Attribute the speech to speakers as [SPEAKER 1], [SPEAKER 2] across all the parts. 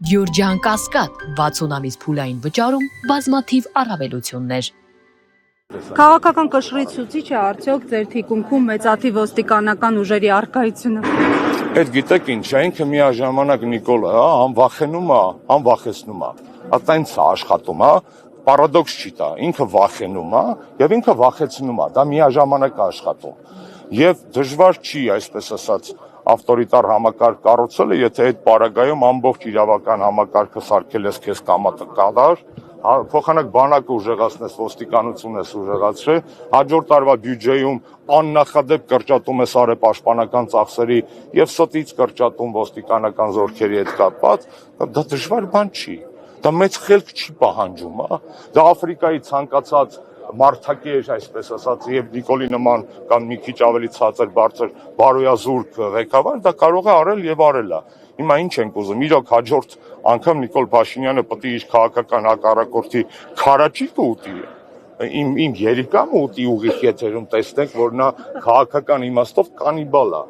[SPEAKER 1] Գյուրջան Կասկադ 60 ամիս փուլային վճարում բազմաթիվ առավելություններ։
[SPEAKER 2] Քաղաքական կշռիցուցիչ է արդյոք ձեր թիկունքում մեծաթիվ ոստիկանական ուժերի առկայությունը։
[SPEAKER 3] Այդ գիտեք ինչ, ինքը միաժամանակ Նիկոլը, համ վախենում է, համ վախեցնում է։ Այտենց է աշխատում, պարադոքս չի դա, ինքը վախենում է եւ ինքը վախեցնում է, դա միաժամանակ է աշխատում։ Եվ դժվար չի, այսպես ասած, ավտորիտար համակարգ կառուցելը, եթե այդ պարագայում ամբողջ իրավական համակարգը սարքել ես քեզ կամատկադար, փոխանակ բանակը ուժեղացնես, ոստիկանություն ես ուժեղացրել, հաջորդ տարվա բյուջեում աննախադեպ կրճատում ես արեպաշտպանական ծախսերի եւ ստից կրճատում ոստիկանական զորքերի հետ կապված, դա դժվար բան չի։ Դա մեծ խելք չի պահանջում, դա Աֆրիկայի ցանկացած մարդակեր, այսպես ասած, եւ Նիկոլի նման կամ մի քիչ ավելի ցածր բարձր բարոյազուրկ ղեկավար դա կարող է արել եւ արել է։ Հիմա ինչ ենք ուզում, իրոք հաջորդ անգամ Նիկոլ Փաշինյանը պետք է իր քաղաքական հակառակորդի քարաճիտը ուտի։ Իմ երիկամը ուտի ուղիղ եթերում տեսնենք, որ նա քաղաքական իմաստով կանիբալ է։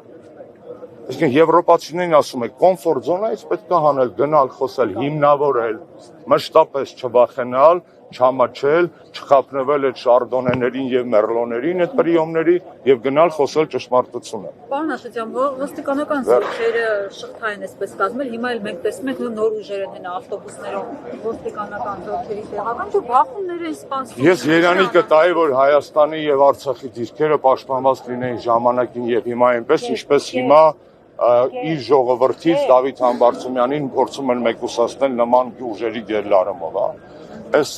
[SPEAKER 3] Այսինքն եվրոպացիներին ասում է կոմֆորտ զոնայից պետք է հանել, գնալ, խոսել, հիմնավորել, մշտապես չվախենալ, չամաչել, չխափնվել այդ շարդոնեներին եւ մերլոներին, այդ պրիոմների եւ գնալ խոսել ճշմարտությունը։
[SPEAKER 2] Պարոն Աշոտյան, ոստիկանական զորքերը շղթային էսպես կազմել, հիմա էլ մենք տեսնում ենք նոր ուժեր են ավտոբուսներով ոստիկանական զորքերի տեղական ու բախումներ են սպասում։
[SPEAKER 3] Ես երանի կտայի, որ Հայաստանի եւ Արցախի դիրքերը պաշտպանված լինեին ժամանակին եւ հիմա այնպես, ինչպես հիմա իր ժողովրդից Դավիթ Համբարձումյանին փորձում են մեկուսացնել նման ուժերի գերլարումով, Այս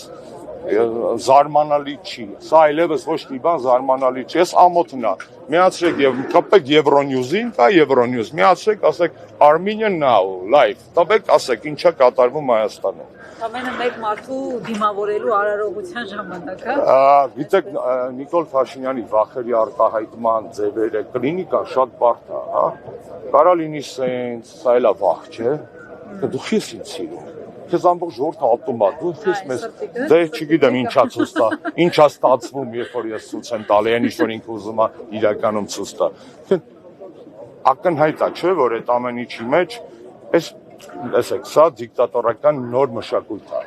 [SPEAKER 3] զարմանալի չի, սա այլևս ոչ մի բան զարմանալի չի, ես ամոթն է, միացրեք եւ կապեք Euronews-ին, կա Euronews, միացրեք, ասեք Armenian Now, live, տվեք, ասեք ինչա կատարվում Հայաստանում։
[SPEAKER 2] Ամենը մեկ մարդու դիմավորելու արարողության ժամանակ,
[SPEAKER 3] Գիտեք, Նիկոլ Փաշինյանի վախերի արտահայտման ձևերը, կլինիկան շատ բարդ է, Կարա լինի սենց, սա էլ է վախ, չէ, դու խիս ինձ սիրում, քեզ ամբողջ ժողովուրդը ատում է, դու խիս մեզ, դե չգիտեմ ինչա ցույց տա, ինչա ստացվում, երբ որ ես ցույց եմ տալի, այն ինչ որ ինքը ուզում է իրականում ցույց տա։ Ակնհայտ է, չէ, որ այդ ամեն ինչի մեջ, տեսեք, սա դիկտատորական նոր մշակույթ է։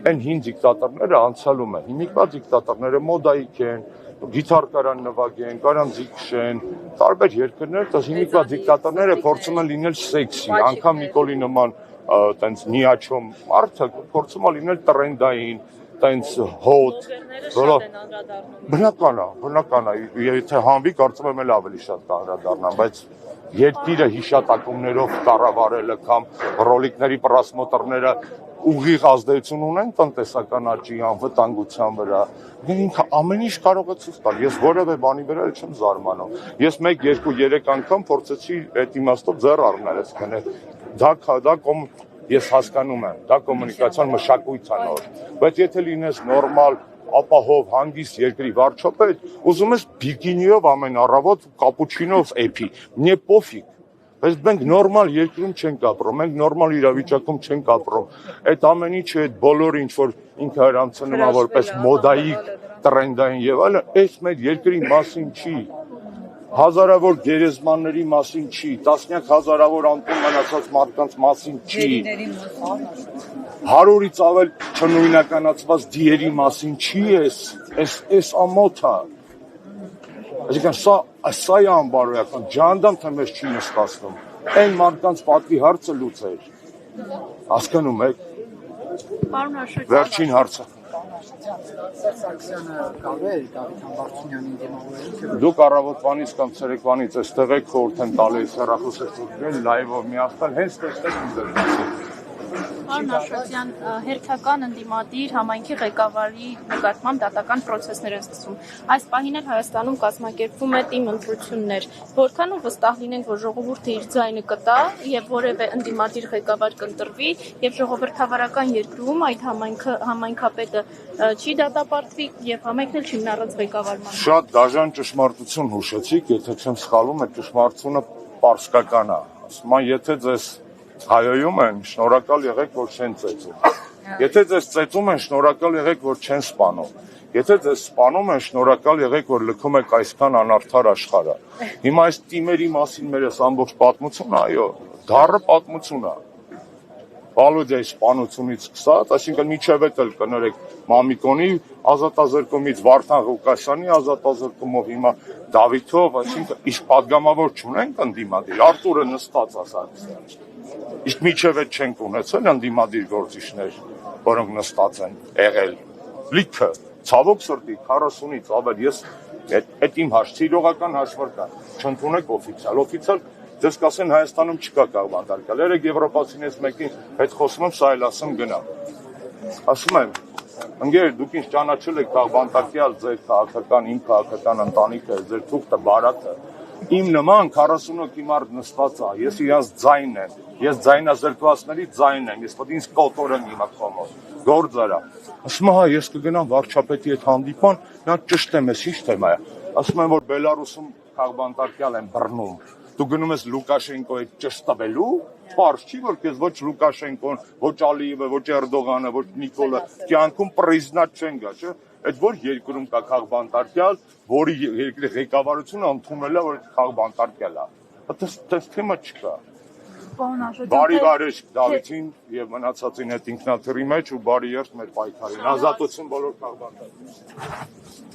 [SPEAKER 3] Այն հին դիկտատորները անցյալում են, հիմիկվա դիկտատորները մոդայիկ են, գիտար կարան նվագեն, կարան ձիգշեն, տարբեր երկրներ, հիմիկվա դիկտատորները փորձում են լինել սեքսի, անգամ Նիկոլի նման տենց միաչում մարդը փորձում է լինել տրենդային, տենց հոտ, բնական է, եթե հանվի կարծում եմ էլ ավելի շատ կանդրադառնամ, բայց երկիրը հիշատակումներով կառավարելը կամ ռոլիկների պրասմոտրները ուղիղ ազդեցություն ունեն տնտեսական աճի անվտանգության վրա։ Ինքը ամեն ինչ կարող է ցույց տալ։ Ես որևէ բանի վրա չեմ զարմանում։ Ես 1, 2, 3 անգամ փորձեցի այդ իմաստով ձեռ առնել, այսինքն ես հասկանում եմ, դա կոմունիկացիոն մշակույթ է նոր։ Բայց եթե լինես նորմալ, ապահով, հանգիստ երկրի վարչապետ, ուզում ես բիկինիով ամեն առավոտ կապուչինով էփի, мне пофиг։ Բայց մենք նորմալ երկրում չենք ապրում, մենք նորմալ իրավիճակում չենք ապրում։ Այդ ամեն ինչը, այդ բոլորը ինչ որ ինքը հրանցնում է որպես մոդայիկ, տրենդային եւ այլն, այս մեր երկրի մասին չի։ Հազարավոր գերեզմանների մասին չի, տասնյակ հազարավոր անտուն մնացած մարդկանց մասին չի։ 100-ից ավել չնույնականացված դիերի մասին չի էս ամոթը։ Այսինքն սա է անբարոյական, ջանդամ թե մեզ չի նստացնում, այն մարդկանց պատվի հարցը լուծեր, հասկանում եք, վերջին հարցը։ Դուք առավոտվանից կամ ցերեկվանից այստեղ եք խորհուրդ եմ տալիս հեռախոսակցություններ լայվով միացնել, հենց տեսնեք ինձ
[SPEAKER 4] Պարոն Աշոտյան, հերթական ընդդիմադիր համայնքի ղեկավարի նկատմամբ դատական պրոցեսներ են սկսվում։ Այս պահին էլ Հայաստանում կազմակերպվում է թիմ ընտրություններ։ Որքանով վստահ լինենք, որ ժողովուրդը իր ձայնը կտա եւ որևէ ընդդիմադիր ղեկավար կընտրվի եւ ժողովրդավարական երկրում այդ համայնքապետը չի դատապարտվի եւ համայնքն էլ չի մնա առանց ղեկավարման։
[SPEAKER 3] Շատ դաժան ճշմարտություն հուշեցիք, եթե չեմ սխալվում, այդ ճշմարտությունը պարսկական է։ Ասում եմ, եթե ձեզ հայոյում են, շնորհակալ եղեք, որ չեն ծեծում։ Եթե ձեզ ծեծում են, շնորհակալ եղեք, որ չեն սպանում։ Եթե ձեզ սպանում են, շնորհակալ եղեք, որ լքում եք այսքան անարդար աշխարհը։ Հիմա այս թիմերի մասին մեր ամբողջ պատմությունը, այո, դառը պատմություն է։ Բալոդիայի սպանությունից սկսած, այսինքն միջև էլ կներեք Մամիկոնի ազատազրկումից, Վարդան Ղուկասյանի ազատազրկումով, հիմա Դավիթով, այսինքն իսկ падգամավոր չունենք ընդդիմադիր, Արտուրը նստած ասած։ Իսկ միջև էլ չենք ունեցել ընդդիմադիր գործիչներ, որոնք նստած են եղել։ Լիքը, ցավոք սրտի 40-ից ավել, ես այդ իմ սիրողական հաշվարկա, չընդունեք օֆիցիալ, ձեզ կասեն Հայաստանում չկա քաղբանտարկյալ, երեք եվրոպացիներից մեկին հետ խոսում եմ, սա էլ ասում գնամ։ Ասում եմ, ընկեր, դուք ինձ ճանաչել եք քաղբանտարկյալ, ձեր քաղաքական, իմ քաղաքական ընտանիքը, ձեր թուղթը, բարակը, իմ նման 48 մարդ նստած է, ես իրանց ձայնն եմ, ես ձայնազրկվածների ձայնն եմ, ես պետք ինձ կոտորեմ հիմա կոմոս, գործարա։ Ասում հա, ես կգնամ վարչապետի հետ հանդիպան, նա ճշտեմ ես, ինչ թեմա է։ Ասում են, որ Բելարուսում քաղբանտարկյալ են բռնում։ Դու գնում ես Լուկաշենկոյի ճշտվելու, պարզ չի, որ քեզ ոչ Լուկաշենկոն, ոչ Ալիևը, ոչ Էրդողանը, ոչ Նիկոլը կյանքում պրեզիդենտ չեն գա, չէ՞։ Այդ որ երկրում կա քաղբանտարկյալ, որի երկրի ղեկավարությունը ընդունել է, որ քաղբանտարկյալ է։ Այդպես թեմա չկա։ Բարի վարեժք Դավիթին եւ մնացածին հետ ինքնաթիռի մեջ ու բարի երթ մեր պայքարին։ Ազատություն բոլոր քաղբանտարկներին։